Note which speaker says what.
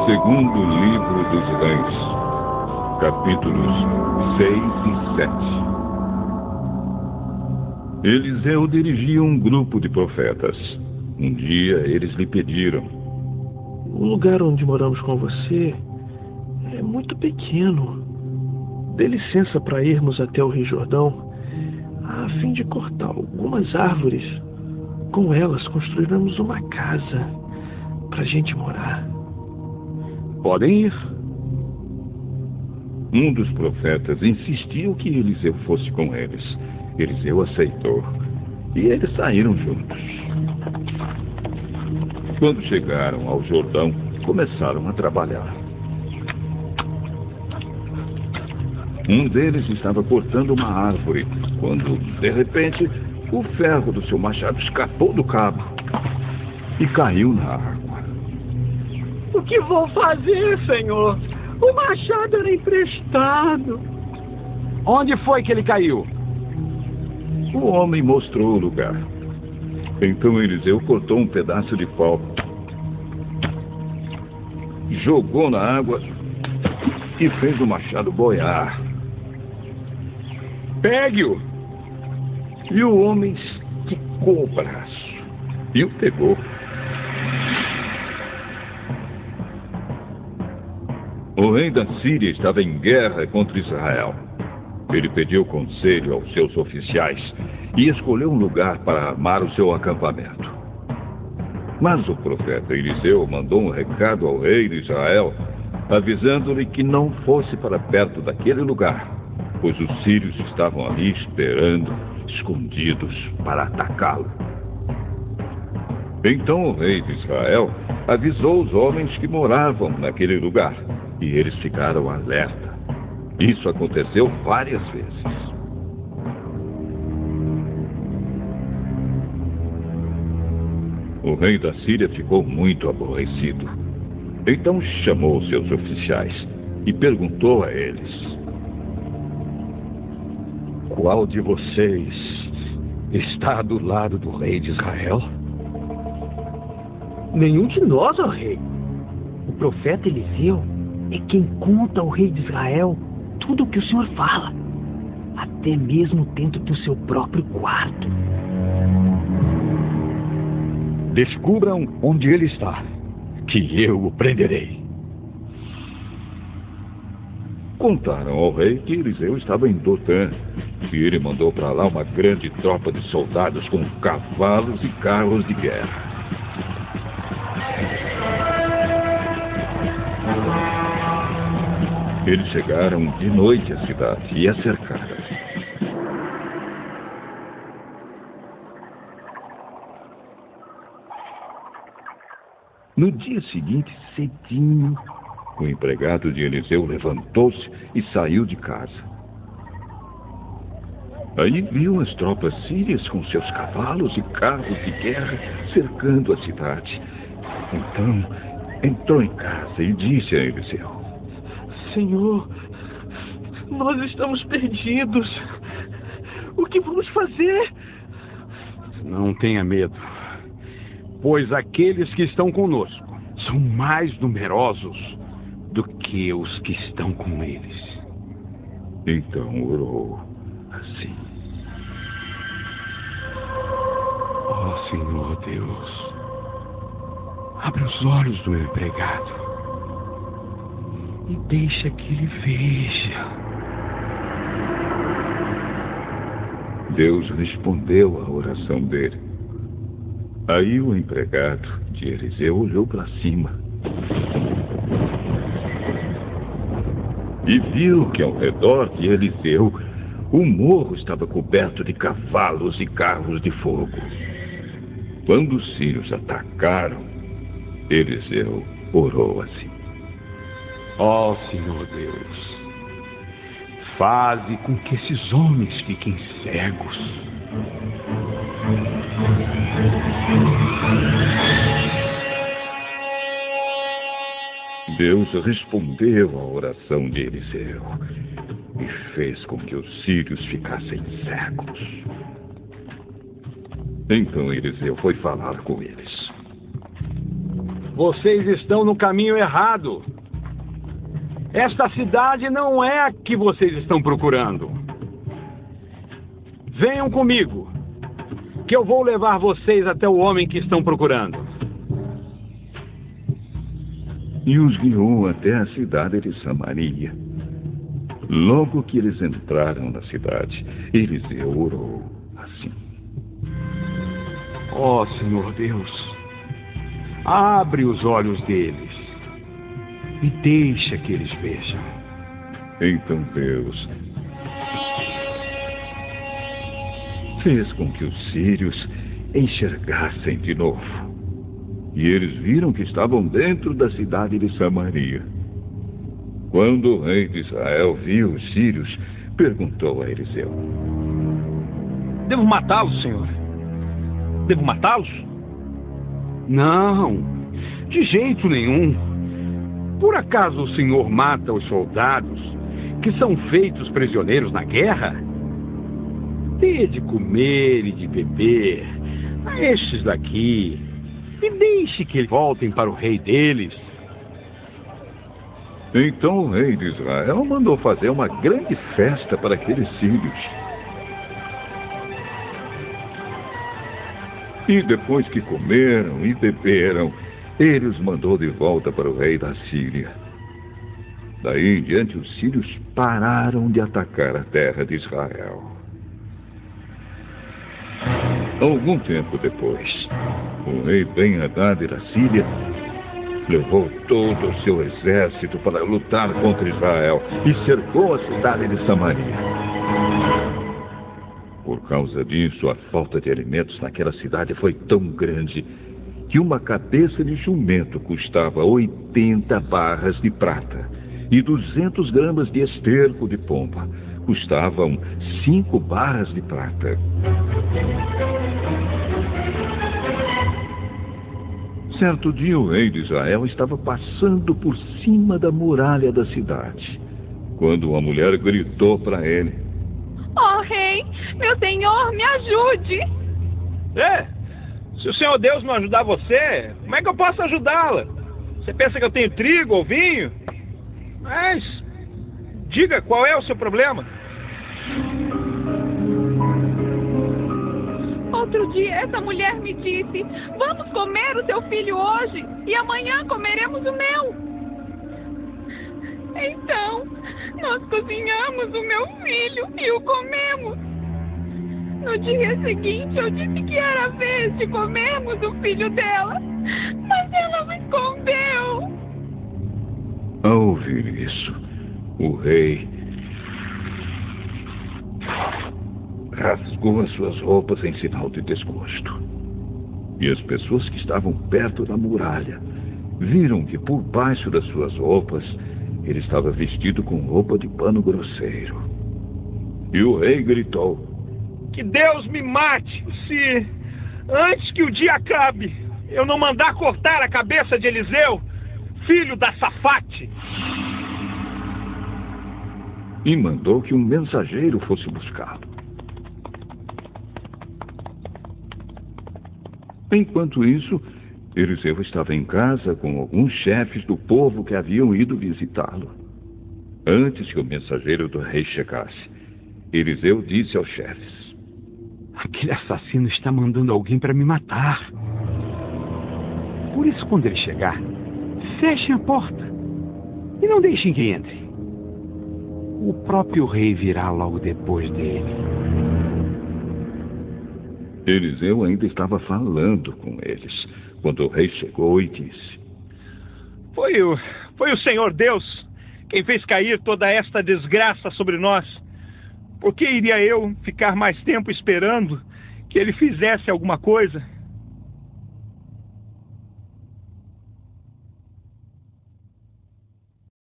Speaker 1: Segundo livro dos Reis, capítulos 6 e 7. Eliseu dirigia um grupo de profetas. Um dia eles lhe pediram:
Speaker 2: o lugar onde moramos com você é muito pequeno. Dê licença para irmos até o Rio Jordão, a fim de cortar algumas árvores. Com elas construiremos uma casa para a gente morar.
Speaker 3: Podem ir.
Speaker 1: Um dos profetas insistiu que Eliseu fosse com eles. Eliseu aceitou e eles saíram juntos. Quando chegaram ao Jordão, começaram a trabalhar. Um deles estava cortando uma árvore, quando, de repente, o ferro do seu machado escapou do cabo e caiu na água.
Speaker 4: O que vou fazer, Senhor? O machado era emprestado.
Speaker 3: Onde foi que ele caiu?
Speaker 1: O homem mostrou o lugar. Então Eliseu cortou um pedaço de pau, jogou na água e fez o machado boiar.
Speaker 3: Pegue-o!
Speaker 1: E o homem esticou o braço e o pegou. O rei da Síria estava em guerra contra Israel. Ele pediu conselho aos seus oficiais e escolheu um lugar para armar o seu acampamento. Mas o profeta Eliseu mandou um recado ao rei de Israel, avisando-lhe que não fosse para perto daquele lugar, pois os sírios estavam ali esperando, escondidos, para atacá-lo. Então o rei de Israel avisou os homens que moravam naquele lugar, e eles ficaram alerta. Isso aconteceu várias vezes. O rei da Síria ficou muito aborrecido. Então chamou seus oficiais e perguntou a eles:
Speaker 5: qual de vocês está do lado do rei de Israel?
Speaker 4: Nenhum de nós, ó rei. O profeta Eliseu é quem conta ao rei de Israel tudo o que o senhor fala, até mesmo dentro do seu próprio quarto.
Speaker 5: Descubram onde ele está, que eu o prenderei.
Speaker 1: Contaram ao rei que Eliseu estava em Dotã, e ele mandou para lá uma grande tropa de soldados com cavalos e carros de guerra. Eles chegaram de noite à cidade e a cercaram. No dia seguinte, cedinho, o empregado de Eliseu levantou-se e saiu de casa. Aí viu as tropas sírias com seus cavalos e carros de guerra cercando a cidade. Então, entrou em casa e disse a Eliseu:
Speaker 2: Senhor, nós estamos perdidos. O que vamos fazer?
Speaker 3: Não tenha medo, pois aqueles que estão conosco são mais numerosos do que os que estão com eles.
Speaker 1: Então orou assim:
Speaker 3: ó Senhor Deus, abre os olhos do meu empregado e deixa que ele veja.
Speaker 1: Deus respondeu à oração dele. Aí o empregado de Eliseu olhou para cima e viu que ao redor de Eliseu o morro estava coberto de cavalos e carros de fogo. Quando os sírios atacaram, Eliseu orou assim:
Speaker 3: ó Senhor Deus, faze com que esses homens fiquem cegos.
Speaker 1: Deus respondeu à oração de Eliseu e fez com que os sírios ficassem cegos. Então Eliseu foi falar com eles.
Speaker 3: Vocês estão no caminho errado. Esta cidade não é a que vocês estão procurando. Venham comigo, que eu vou levar vocês até o homem que estão procurando.
Speaker 1: E os guiou até a cidade de Samaria. Logo que eles entraram na cidade, Eliseu orou assim:
Speaker 3: Ó Senhor Deus, abre os olhos deles e deixa que eles vejam.
Speaker 1: Então Deus fez com que os sírios enxergassem de novo. E eles viram que estavam dentro da cidade de Samaria. Quando o rei de Israel viu os sírios, perguntou a Eliseu:
Speaker 2: Devo matá-los, senhor? Devo matá-los?
Speaker 3: Não, de jeito nenhum. Por acaso o senhor mata os soldados que são feitos prisioneiros na guerra? Dê de comer e de beber a estes daqui e deixe que eles voltem para o rei deles.
Speaker 1: Então o rei de Israel mandou fazer uma grande festa para aqueles sírios. E depois que comeram e beberam, ele os mandou de volta para o rei da Síria. Daí em diante, os sírios pararam de atacar a terra de Israel. Algum tempo depois, o rei Ben-Hadad da Síria levou todo o seu exército para lutar contra Israel e cercou a cidade de Samaria. Por causa disso, a falta de alimentos naquela cidade foi tão grande que uma cabeça de jumento custava 80 barras de prata e 200 gramas de esterco de pomba custavam 5 barras de prata. Certo dia, o rei de Israel estava passando por cima da muralha da cidade, quando uma mulher gritou para ele:
Speaker 6: Ó rei, meu senhor, me ajude!
Speaker 2: Se o Senhor Deus não ajudar você, como é que eu posso ajudá-la? Você pensa que eu tenho trigo ou vinho? Mas, diga, qual é o seu problema?
Speaker 6: Outro dia, essa mulher me disse: vamos comer o seu filho hoje e amanhã comeremos o meu. Então, nós cozinhamos o meu filho e o comemos. No dia seguinte, eu disse que era a vez de comermos o filho dela, mas ela me escondeu.
Speaker 1: Ao ouvir isso, o rei rasgou as suas roupas em sinal de desgosto. E as pessoas que estavam perto da muralha viram que por baixo das suas roupas ele estava vestido com roupa de pano grosseiro. E o rei gritou:
Speaker 2: Que Deus me mate se, antes que o dia acabe, eu não mandar cortar a cabeça de Eliseu, filho da Safate.
Speaker 1: E mandou que um mensageiro fosse buscá-lo. Enquanto isso, Eliseu estava em casa com alguns chefes do povo que haviam ido visitá-lo. Antes que o mensageiro do rei chegasse, Eliseu disse aos chefes:
Speaker 3: Aquele assassino está mandando alguém para me matar. Por isso, quando ele chegar, fechem a porta e não deixem que entre. O próprio rei virá logo depois dele.
Speaker 1: Eliseu ainda estava falando com eles, quando o rei chegou e disse:
Speaker 2: Foi o Senhor Deus quem fez cair toda esta desgraça sobre nós. Por que iria eu ficar mais tempo esperando que ele fizesse alguma coisa?